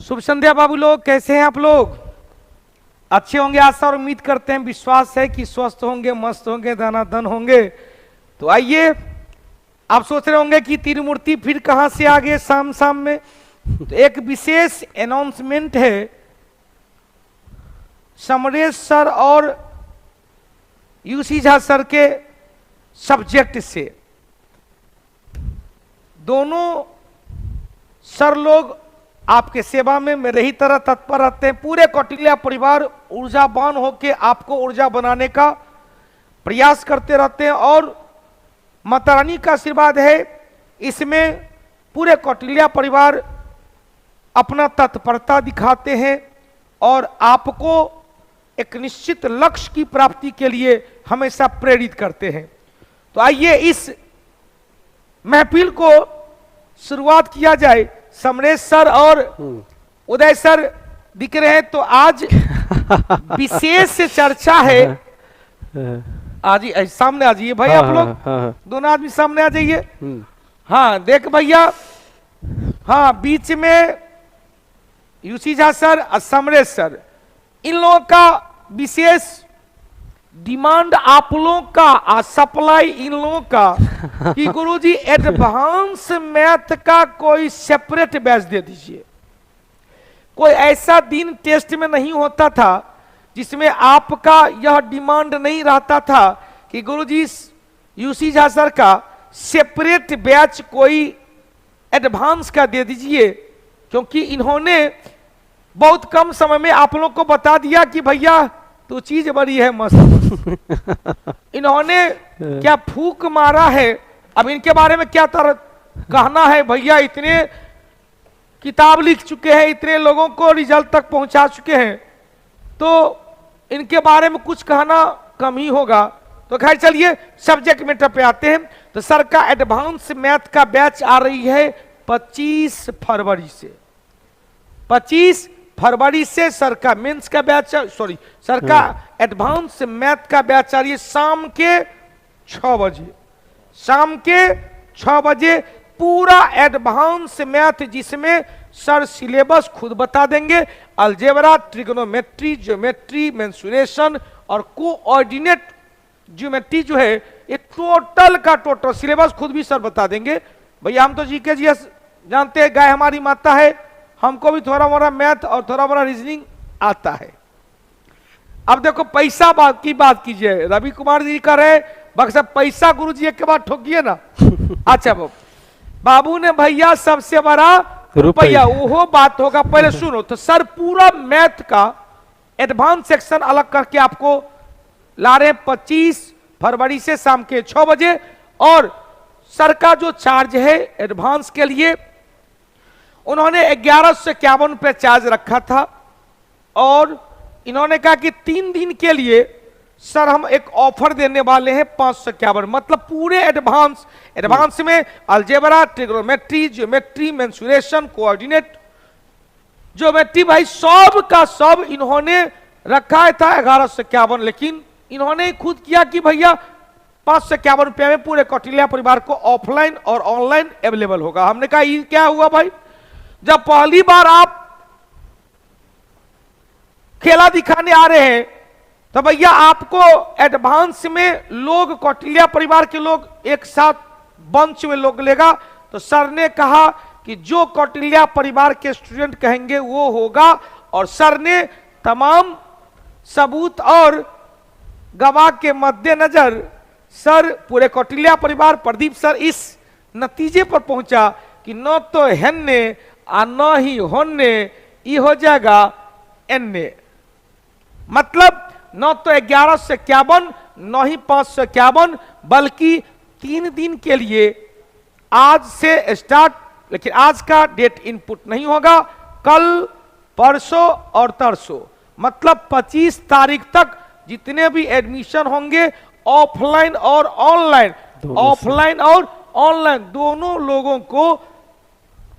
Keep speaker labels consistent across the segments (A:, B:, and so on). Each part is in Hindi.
A: शुभ संध्या बाबू लोग, कैसे हैं आप लोग? अच्छे होंगे आशा और उम्मीद करते हैं, विश्वास है कि स्वस्थ होंगे, मस्त होंगे, धनाधन होंगे। तो आइए, आप सोच रहे होंगे कि तीन मूर्ति फिर कहां से आ गए शाम शाम में। तो एक विशेष अनाउंसमेंट है समरेश सर और यूसी झा सर के सब्जेक्ट से। दोनों सर लोग आपके सेवा में मेरे ही तरह तत्पर रहते हैं। पूरे कौटिल्य परिवार ऊर्जावान होकर आपको ऊर्जा बनाने का प्रयास करते रहते हैं और माता रानी का आशीर्वाद है। इसमें पूरे कौटिल्य परिवार अपना तत्परता दिखाते हैं और आपको एक निश्चित लक्ष्य की प्राप्ति के लिए हमेशा प्रेरित करते हैं। तो आइए इस महफिल को शुरुआत किया जाए। समरेश सर और उदय सर दिख रहे हैं, तो आज विशेष चर्चा है। आज सामने आ जाइए भाई, आप लोग दोनों आदमी सामने आ जाइए। हाँ देख भैया, हाँ बीच में यूसी झा सर और समरेश सर, इन लोगों का विशेष डिमांड आप लोगों का, सप्लाई इन लोगों का कि गुरुजी एडवांस मैथ का कोई सेपरेट बैच दे दीजिए। कोई ऐसा दिन टेस्ट में नहीं होता था जिसमें आपका यह डिमांड नहीं रहता था कि गुरुजी यूसी झा सर का सेपरेट बैच कोई एडवांस का दे दीजिए, क्योंकि इन्होंने बहुत कम समय में आप लोगों को बता दिया कि भैया तो चीज बड़ी है मस्त। इन्होंने क्या फूक मारा है, अब इनके बारे में क्या कहना है भैया। इतने किताब लिख चुके हैं, इतने लोगों को रिजल्ट तक पहुंचा चुके हैं, तो इनके बारे में कुछ कहना कम ही होगा। तो खैर चलिए सब्जेक्ट मैटर पे आते हैं। तो सर का एडवांस मैथ का बैच आ रही है 25 फरवरी से। 25 फरवरी से सर का मेंस का बैच, सॉरी सर का एडवांस मैथ का बैच आ रही है शाम के 6 बजे। शाम के 6 बजे पूरा एडवांस मैथ, जिसमें सर सिलेबस खुद बता देंगे। अलजेब्रा, ट्रिग्नोमेट्री, ज्योमेट्री, मेंसुरेशन और कोऑर्डिनेट ज्योमेट्री जो है, ये टोटल का टोटल सिलेबस खुद भी सर बता देंगे। भैया हम तो जीके जीएस जानते हैं, गाय हमारी माता है, हमको भी थोड़ा मोड़ा मैथ और थोड़ा मोड़ा रीजनिंग आता है। अब देखो पैसा की बात कीजिए, रवि कुमार जी कर रहे बक्सा पैसा गुरुजी एक के बाद ठोकिए ना। अच्छा बाबू ने भैया सबसे बड़ा रुपया, वो बात होगा। पहले सुनो, तो सर पूरा मैथ का एडवांस सेक्शन अलग करके आपको ला रहे हैं 25 फरवरी से शाम के 6 बजे। और सर का जो चार्ज है एडवांस के लिए, उन्होंने 1151 रुपये चार्ज रखा था और इन्होंने कहा कि 3 दिन के लिए सर हम एक ऑफर देने वाले हैं 551। मतलब पूरे एडवांस में algebra, trigonometry, geometry, mensuration, coordinate geometry, भाई सब का सब इन्होंने रखा था 1151। लेकिन इन्होंने खुद किया कि भैया 551 रुपये में पूरे कौटिल्य परिवार को ऑफलाइन और ऑनलाइन अवेलेबल होगा। हमने कहा ये क्या हुआ भाई, जब पहली बार आप खेला दिखाने आ रहे हैं तो भैया आपको एडवांस में लोग, कौटिल्य परिवार के लोग एक साथ बंच में लोग लेगा। तो सर ने कहा कि जो कौटिल्य परिवार के स्टूडेंट कहेंगे वो होगा। और सर ने तमाम सबूत और गवाह के मद्देनजर सर पूरे कौटिल्य परिवार, प्रदीप सर इस नतीजे पर पहुंचा कि न तो हेन्ने और न ही होने, ये हो जाएगा एन्ने। मतलब न तो 1151 न ही 551, बल्कि 3 दिन के लिए आज से स्टार्ट। लेकिन आज का डेट इनपुट नहीं होगा, कल, परसों और तरसों, मतलब 25 तारीख तक जितने भी एडमिशन होंगे ऑफलाइन और ऑनलाइन, ऑफलाइन और ऑनलाइन दोनों लोगों को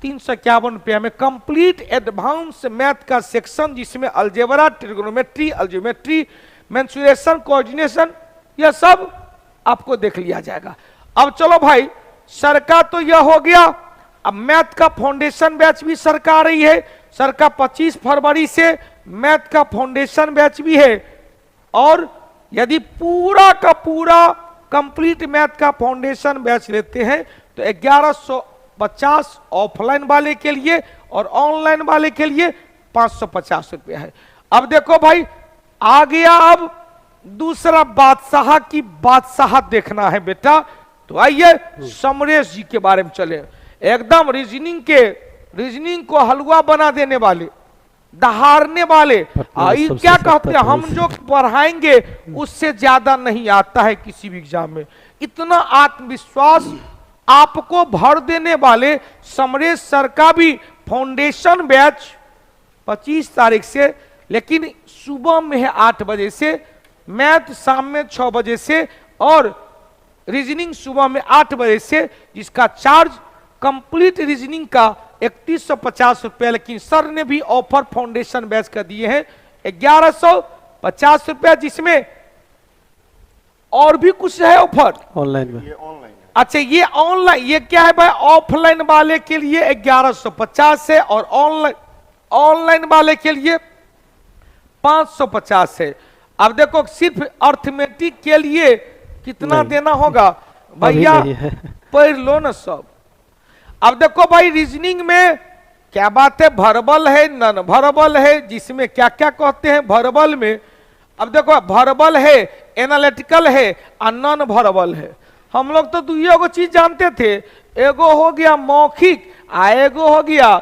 A: 351 रुपया में कंप्लीट एडवांस मैथ का सेक्शन, जिसमें अलजेब्रा, ट्रिग्नोमेट्री, अलज्योमेट्री, मेंसुरेशन, कोऑर्डिनेशन, यह सब आपको देख लिया जाएगा। अब चलो भाई, सर का तो यह हो गया। अब मैथ का फाउंडेशन बैच भी सर का आ रही है। सर का 25 फरवरी से मैथ का फाउंडेशन बैच भी है। और यदि पूरा का पूरा कंप्लीट मैथ का फाउंडेशन बैच लेते हैं तो 1150 ऑफलाइन वाले के लिए और ऑनलाइन वाले के लिए 550 रुपया है। अब देखो भाई आ गया अब दूसरा बादशाह की बादशाहत देखना है बेटा। तो आइए समरेश जी के बारे में चले। एकदम रीजनिंग को हलवा बना देने वाले, दहाड़ने वाले। क्या कहते हैं, हम जो पढ़ाएंगे उससे ज्यादा नहीं आता है किसी भी एग्जाम में। इतना आत्मविश्वास आपको भर देने वाले समरेश सर का भी फाउंडेशन बैच 25 तारीख से, लेकिन सुबह में है 8 बजे से, मैथ शाम में 6 बजे से और रीजनिंग सुबह में 8 बजे से, जिसका चार्ज कंप्लीट रीजनिंग का 3150 रुपया। लेकिन सर ने भी ऑफर फाउंडेशन बैच का दिए हैं 1150 रुपया, जिसमें और भी कुछ है ऑफर
B: ऑनलाइन में।
A: अच्छा ये ऑनलाइन, ये क्या है भाई, ऑफलाइन वाले के लिए 1150 है और ऑनलाइन वाले के लिए 550 है। अब देखो सिर्फ अर्थमेटिक के लिए कितना देना होगा भैया, पढ़ लो ना सब। अब देखो भाई रीजनिंग में क्या बात है, वर्बल है, नॉन वर्बल है, जिसमें क्या क्या कहते हैं वर्बल में। अब देखो वर्बल है, एनालिटिकल है और नॉन वर्बल है। हम लोग तो दुइयो चीज जानते थे, एगो हो गया मौखिक आ एगो हो गया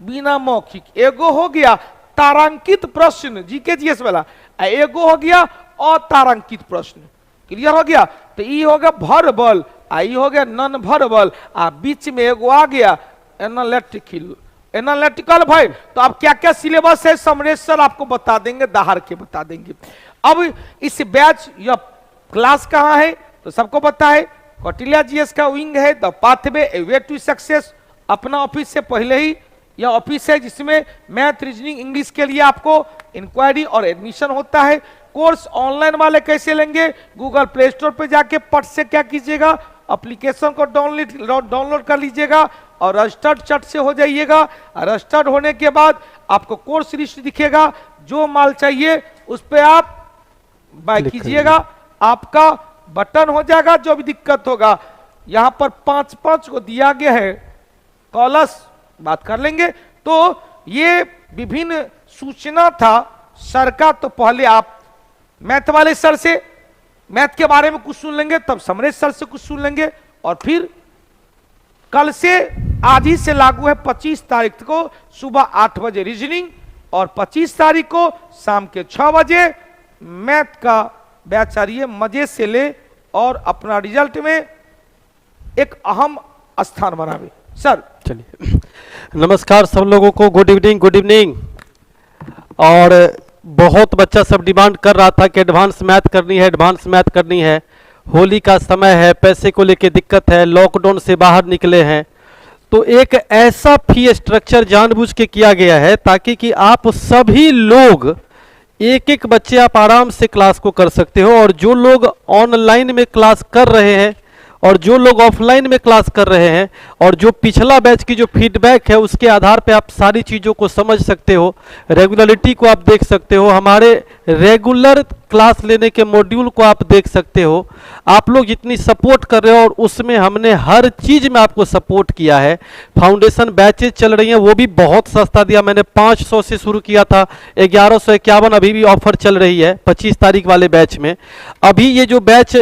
A: बिना मौखिक, एगो हो गया तारांकित प्रश्न जीके जीएस वाला, एगो हो गया अतारांकित प्रश्न। क्लियर हो गया। तो ये हो गया वर्बल, आई हो गया नॉन वर्बल, आ बीच में एगो आ गया एनालिटिकल भाई। तो अब क्या क्या सिलेबस है समरेश सर आपको बता देंगे, दहाड़ के बता देंगे। अब इस बैच या क्लास कहाँ है तो सबको पता है, कौटिल्या जीएस का विंग है the pathway a way to success. अपना ऑफिस से पहले ही यह ऑफिस है जिसमें मैथ रीजनिंग इंग्लिश के लिए आपको इंक्वायरी और एडमिशन होता है। कोर्स ऑनलाइन वाले कैसे लेंगे, गूगल प्ले स्टोर पे जाके पट से क्या कीजिएगा, एप्लीकेशन को डाउनलोड कर लीजिएगा और रजिस्टर्ड चट से हो जाइएगा। रजिस्टर्ड होने के बाद आपको कोर्स लिस्ट दिखेगा, जो माल चाहिए उस पर आप बाय कीजिएगा, आपका बटन हो जाएगा। जो भी दिक्कत होगा यहां पर 5 को दिया गया है, कॉलस बात कर लेंगे। तो ये विभिन्न सूचना था सर का। तो पहले आप मैथ वाले सर से मैथ के बारे में कुछ सुन लेंगे, तब समरेश सर से कुछ सुन लेंगे और फिर कल से आज ही से लागू है 25 तारीख को सुबह 8 बजे रीजनिंग और 25 तारीख को शाम के 6 बजे मैथ का बैच आ रही है। मजे से ले और अपना रिजल्ट में एक अहम स्थान बनावे। सर
B: चलिए, नमस्कार सब लोगों को, गुड इवनिंग। और बहुत बच्चा सब डिमांड कर रहा था कि एडवांस मैथ करनी है, होली का समय है, पैसे को लेके दिक्कत है, लॉकडाउन से बाहर निकले हैं। तो एक ऐसा फी स्ट्रक्चर जानबूझ के किया गया है ताकि कि आप सभी लोग एक बच्चे आप आराम से क्लास को कर सकते हो। और जो लोग ऑनलाइन में क्लास कर रहे हैं और जो लोग ऑफलाइन में क्लास कर रहे हैं और जो पिछला बैच की जो फीडबैक है उसके आधार पे आप सारी चीज़ों को समझ सकते हो, रेगुलरिटी को आप देख सकते हो, हमारे रेगुलर क्लास लेने के मॉड्यूल को आप देख सकते हो। आप लोग जितनी सपोर्ट कर रहे हो और उसमें हमने हर चीज़ में आपको सपोर्ट किया है। फाउंडेशन बैचेज चल रही हैं, वो भी बहुत सस्ता दिया। मैंने 500 से शुरू किया था, 1151 अभी भी ऑफर चल रही है 25 तारीख वाले बैच में। अभी ये जो बैच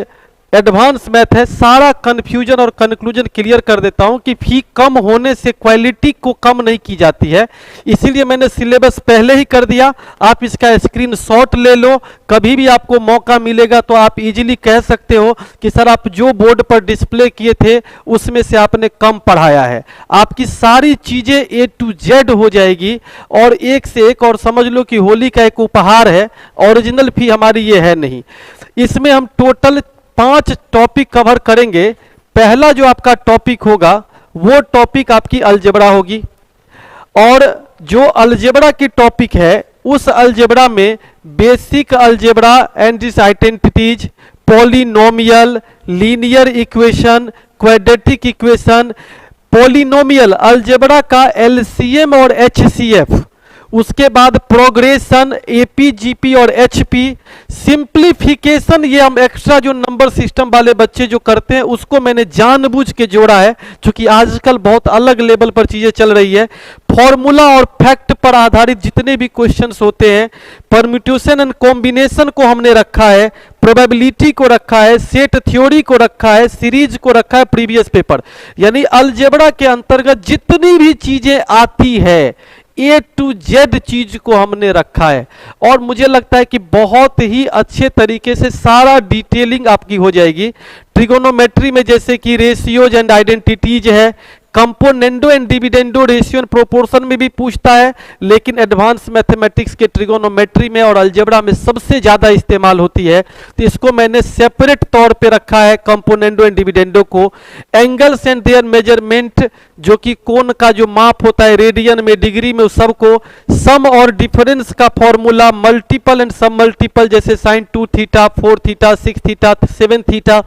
B: एडवांस मैथ है, सारा कंफ्यूजन और कंक्लूजन क्लियर कर देता हूं कि फी कम होने से क्वालिटी को कम नहीं की जाती है। इसीलिए मैंने सिलेबस पहले ही कर दिया, आप इसका स्क्रीनशॉट ले लो। कभी भी आपको मौका मिलेगा तो आप इजीली कह सकते हो कि सर आप जो बोर्ड पर डिस्प्ले किए थे उसमें से आपने कम पढ़ाया है। आपकी सारी चीजें A to Z हो जाएगी और एक से एक। और समझ लो कि होली का एक उपहार है, ओरिजिनल फी हमारी ये है नहीं। इसमें हम टोटल 5 टॉपिक कवर करेंगे। पहला जो आपका टॉपिक होगा वो टॉपिक आपकी अलजेब्रा होगी, और जो अलजेब्रा की टॉपिक है उस अलजेब्रा में basic algebra and it's identities, polynomial, linear equation, quadratic equation, polynomial algebra का एलसीएम और एचसीएफ, उसके बाद प्रोग्रेशन, एपीजीपी और एचपी, सिंप्लीफिकेशन, ये हम एक्स्ट्रा जो नंबर सिस्टम वाले बच्चे जो करते हैं उसको मैंने जानबूझ के जोड़ा है, क्योंकि आजकल बहुत अलग लेवल पर चीजें चल रही है। फॉर्मूला और फैक्ट पर आधारित जितने भी क्वेश्चंस होते हैं, परम्यूटेशन एंड कॉम्बिनेशन को हमने रखा है, प्रोबेबिलिटी को रखा है, सेट थ्योरी को रखा है, सीरीज को रखा है, प्रीवियस पेपर, यानी अलजेब्रा के अंतर्गत जितनी भी चीजें आती है A to Z चीज को हमने रखा है। और मुझे लगता है कि बहुत ही अच्छे तरीके से सारा डिटेलिंग आपकी हो जाएगी। ट्रिगोनोमेट्री में जैसे कि रेशियोज एंड आइडेंटिटीज है, componendo and dividendo ratio and proportion में भी पूछता है, लेकिन एडवांस मैथमेटिक्स के ट्रिगोनोमेट्री में और अलजेब्रा में सबसे ज्यादा इस्तेमाल होती है, तो इसको मैंने सेपरेट तौर पे रखा है कंपोनेंडो एंड डिविडेंडो को। एंगल्स एंड देयर मेजरमेंट, जो कि कोण का जो माप होता है रेडियन में, डिग्री में, उस सबको, सम और डिफरेंस का formula, multiple and sub multiple जैसे sine 2 theta, 4 theta, 6 theta, 7 theta,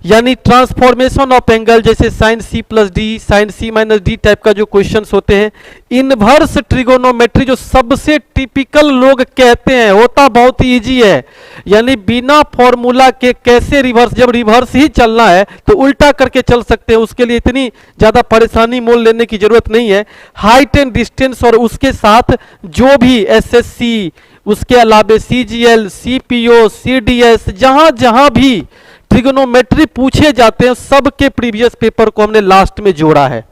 B: यानी ट्रांसफॉर्मेशन ऑफ एंगल जैसे sine C plus D, sine C minus D type का जो क्वेश्चंस होते हैं। इनवर्स ट्रिगोनोमेट्री जो सबसे टिपिकल लोग कहते हैं, होता बहुत ही इजी है, यानी बिना फॉर्मूला के कैसे रिवर्स, जब रिवर्स ही चलना है तो उल्टा करके चल सकते हैं, उसके लिए इतनी ज्यादा परेशानी मोल लेने की जरूरत नहीं है। हाइट एंड डिस्टेंस और उसके साथ जो भी एसएससी, उसके अलावा सीजीएल, सीपीओ, सीडीएस, जहां जहां भी ट्रिगोनोमेट्री पूछे जाते हैं सबके प्रीवियस पेपर को हमने लास्ट में जोड़ा है।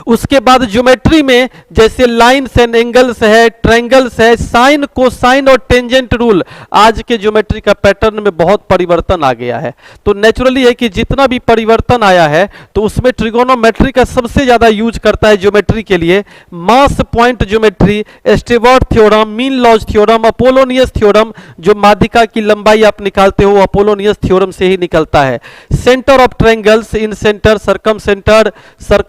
B: उसके बाद ज्योमेट्री में जैसे लाइन्स एंड एंगल्स है, ट्रायंगल्स है, साइन, कोसाइन और टेंजेंट रूल, आज के ज्योमेट्री का पैटर्न में बहुत परिवर्तन आ गया है, तो नेचुरली है कि जितना भी परिवर्तन आया है तो उसमें ट्रिगोनोमेट्री का सबसे ज्यादा यूज करता है ज्योमेट्री के लिए। Mass point geometry, Stewart theorem, Menelaus theorem, Apollonius theorem, जो माध्यिका की लंबाई आप निकालते हो अपोलोनियस थ्योरम से ही निकलता है। Centre of triangles, incentre, circumcentre,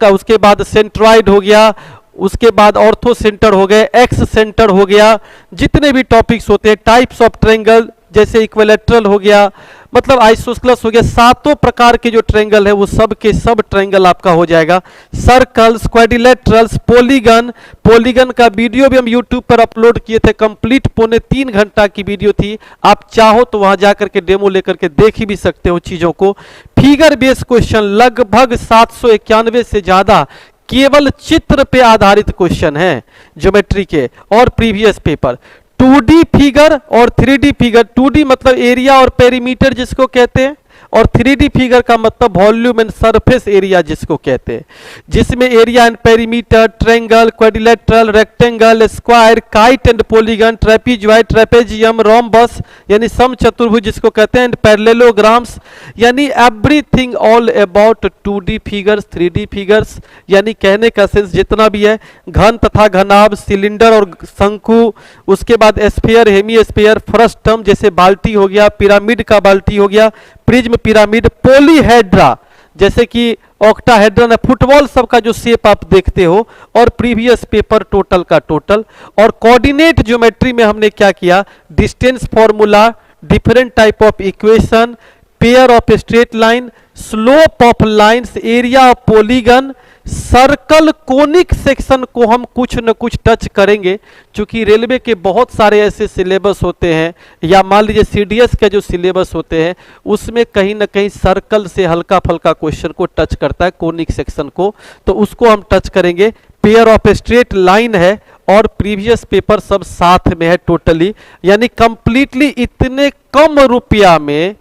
B: उसके बाद सेंट्रॉइड हो गया, उसके बाद ऑर्थो सेंटर हो गए, एक्स सेंटर हो गया, जितने भी टॉपिक्स होते हैं, टाइप्स ऑफ ट्रायंगल जैसे इक्विलैटरल हो गया, मतलब आइसोस्केलस हो गया, सातों प्रकार के जो ट्रायंगल है वो सब के सब ट्रायंगल आपका हो जाएगा। सर्कल्स, क्वाड्रिलेटरल्स, पॉलीगन, पॉलीगन का वीडियो भी हम यूट्यूब पर अपलोड किए थे, कंप्लीट 3.25 घंटा की वीडियो थी, आप चाहो तो वहां जाकर के डेमो लेकर के देख ही भी सकते हो चीजों को। फिगर बेस्ड क्वेश्चन लगभग 791 से ज्यादा केवल चित्र पे आधारित क्वेश्चन है ज्योमेट्री के और प्रीवियस पेपर। 2D फिगर और 3D फिगर, 2D मतलब एरिया और पेरीमीटर जिसको कहते हैं, और 3D फिगर का मतलब वॉल्यूम एंड सरफेस एरिया जिसको कहते हैं, जिसमें area and perimeter, triangle, quadrilateral, rectangle, square, kite and polygon, ट्रेपीजॉइड, trapezium, rhombus यानी समचतुर्भुज जिसको कहते हैं, एंड पैरेललोग्राम्स, यानी everything all about 2D figures, 3D figures, यानी कहने का सेंस जितना भी है, घन तथा घनाभ, सिलेंडर और शंकु, उसके बाद स्फीयर, हेमीस्फीयर, फ्रस्टम जैसे बाल्टी हो गया, पिरामिड का बाल्टी हो गया, प्रिज्म पिरामिड, पॉलीहेड्रा जैसे कि ऑक्टाहेड्रन है, फुटबॉल सब का जो शेप आप देखते हो, और प्रीवियस पेपर टोटल का टोटल। और कोऑर्डिनेट ज्योमेट्री में हमने क्या किया, distance formula, different type of equation, pair of straight line, slope of lines, area of polygon, circle, conic section को हम कुछ न कुछ टच करेंगे, क्योंकि रेलवे के बहुत सारे ऐसे सिलेबस होते हैं, या मान लीजिए सीडीएस के जो सिलेबस होते हैं उसमें कहीं ना कहीं सर्कल से हल्का फल्का क्वेश्चन को टच करता है, कोनिक सेक्शन को, तो उसको हम टच करेंगे। पेयर ऑफ स्ट्रेट लाइन है और प्रीवियस पेपर सब साथ में है टोटली, यानी कंप्लीटली इतने कम रुपया में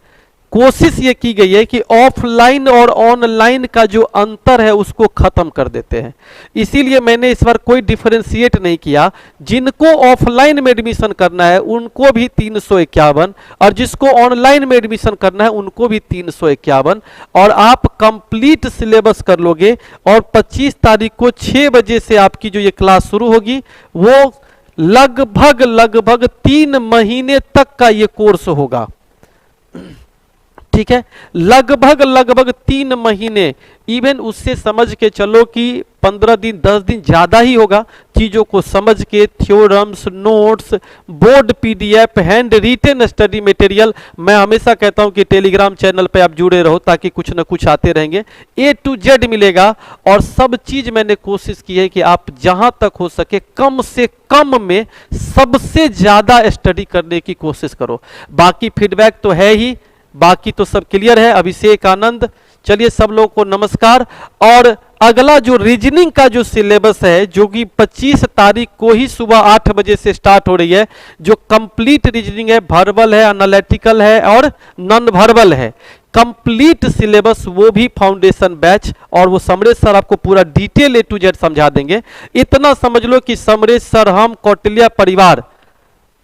B: कोशिश ये की गई है कि ऑफलाइन और ऑनलाइन का जो अंतर है उसको खत्म कर देते हैं। इसीलिए मैंने इस बार कोई डिफरेंशिएट नहीं किया, जिनको ऑफलाइन में एडमिशन करना है उनको भी 351 और जिसको ऑनलाइन में एडमिशन करना है उनको भी 351, और आप कंप्लीट सिलेबस कर लोगे। और 25 तारीख को 6 बजे से आपकी जो ये क्लास शुरू होगी वो लगभग 3 महीने तक का ये कोर्स होगा। ठीक है, लगभग लगभग 3 महीने, इवन उससे समझ के चलो कि 15 दिन 10 दिन ज्यादा ही होगा, चीजों को समझ के theorems, notes, board PDF, handwritten study material. मैं हमेशा कहता हूं कि टेलीग्राम चैनल पे आप जुड़े रहो ताकि कुछ ना कुछ आते रहेंगे, A to Z मिलेगा। और सब चीज मैंने कोशिश की है कि आप जहां तक हो सके कम से कम में सबसे ज्यादा स्टडी करने की कोशिश करो। बाकी फीडबैक तो है ही, बाकी तो सब क्लियर है। अभिषेक आनंद, चलिए सब लोगों को नमस्कार। और अगला जो रीजनिंग का जो सिलेबस है, जो कि 25 तारीख को ही सुबह 8 बजे से स्टार्ट हो रही है, जो कंप्लीट रीजनिंग है, वर्बल है, एनालिटिकल है और नॉन वर्बल है, कंप्लीट सिलेबस, वो भी फाउंडेशन बैच। और वो समरेश सर आपको पूरा डिटेल A to Z समझा देंगे। इतना समझ लो कि समरेश सर, हम कौटिल्य परिवार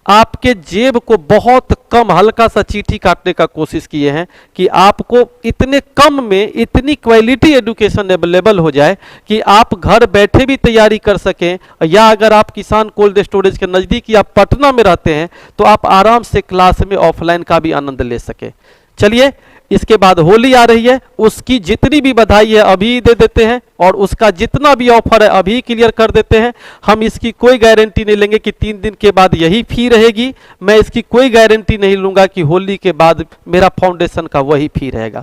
B: आपके जेब को बहुत कम, हल्का सा चींटी काटने का कोशिश किए हैं कि आपको इतने कम में इतनी क्वालिटी एजुकेशन अवेलेबल हो जाए कि आप घर बैठे भी तैयारी कर सकें, या अगर आप किसान कोल्ड स्टोरेज के नज़दीक या पटना में रहते हैं तो आप आराम से क्लास में ऑफलाइन का भी आनंद ले सकें। चलिए, इसके बाद होली आ रही है, उसकी जितनी भी बधाई है अभी दे देते हैं, और उसका जितना भी ऑफर है अभी क्लियर कर देते हैं। हम इसकी कोई गारंटी नहीं लेंगे कि 3 दिन के बाद यही फी रहेगी, मैं इसकी कोई गारंटी नहीं लूंगा कि होली के बाद मेरा फाउंडेशन का वही फी रहेगा।